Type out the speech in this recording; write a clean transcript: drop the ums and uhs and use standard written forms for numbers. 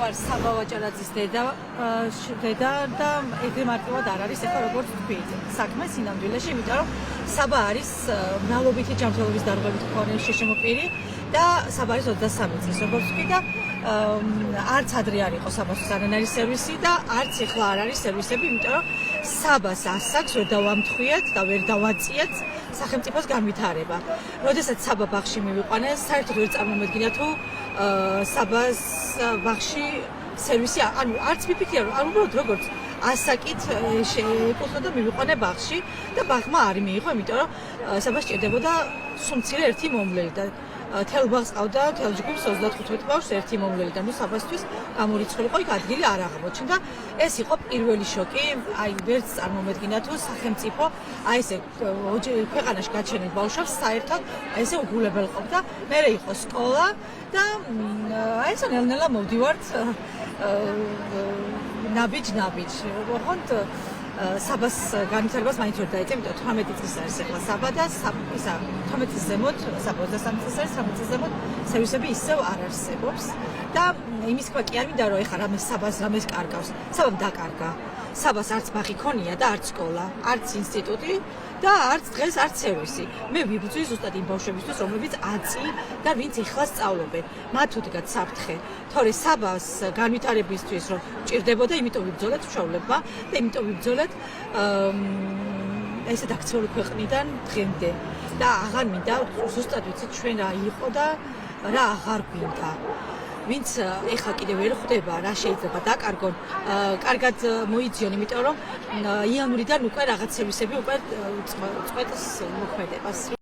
ვარ საბა ვაჭარაძის დედა და ეგრე მარტივად არ არის ეხლა როგორც თქვით საქმე სინამდვილეში, იმიტომ რომ საბა არის მრავლობითი ჯანმრთელობის დარღვევით მქონე შეშემოყირი და საბა არის 23 წლის როგორც თქვით და არც ადრე არ იყო საბასთვის არანაირი სერვისი და არც ეხლა არ არის სერვისები, იმიტომ რომ საბას ასაკს ვერ დავამთხვიეთ და ვერ დავაწიეთ სახელმწიფოს განვითარება. როდესაც საბა ბაღში მივიყვანეს, საერთოდ ვერ წარმომედგინა თუ საბას ბაღში სერვისი ანუ არც მიფიქრია რომ უბრალოდ როგორც ასაკით შეეკუთვნა და მივიყვანე ბაღში და ბაღმა არ მიიღო, იმიტომ რომ საბას სჭირდებოდა სულ მცირე ერთი მომვლელი და თელ ბაღს ყავდა თელ ჯგუფს 35 ბავშვს ერთი მომვლელი და ნუ საბასთვის გამორიცხულიყო, იქ ადგილი არ აღმოჩნდა. ეს იყო პირველი შოკი, აი ვერც წარმომედგინა თუ სახელმწიფო აი ესე ქვეყანაში გაჩენილ ბავშვებს საერთოდ ესე უგულებელყოფდა. მერე იყო სკოლა და აი ეს ნელ-ნელა მოვდივართ ნაბიჯ. ოღონდ საბას განვითარებას მაინც ვერ დაეწევ, იმიტომ 18 წლის არის ახლა საბა და 18 წლის ზემოთ, საბა 23 წლის არის, 18 წლის ზემოთ სერვისები ისევ არ არსებობს და იმის თქვა კი არ მინდა რომ ეხლა რამე საბას რამეს კარგავს. საბამ დაკარგა. საბას არც ბაღი ქონია და არც სკოლა, არც ინსტიტუტი და არც დღეს არც სერვისი. მე ვიბრძვი ზუსტად იმ ბავშვებისთვის, რომლებიც აწი და ვინც ეხლა სწავლობენ. მათ უდგათ საფრთხე. თორე საბას განვითარებისთვის რომ ჭირდებოდა, იმიტომ ვიბრძოლეთ მშობლებმა და იმიტომ ვიბრძოლეთ ესეთ აქციული ქვეყნიდან დღემდე. და აღარ მინდა ზუსტად ვიცით ჩვენ რა იყო და რა აღარ გვინდა. ვინც ეხლა კიდევ ვერ ხვდება რა შეიძლება დაკარგონ, კარგად მოიძიონ, იმიტომ რომ იანვრიდან უკვე რაღაც სერვისები უკვე წყვეტს მოქმედებას.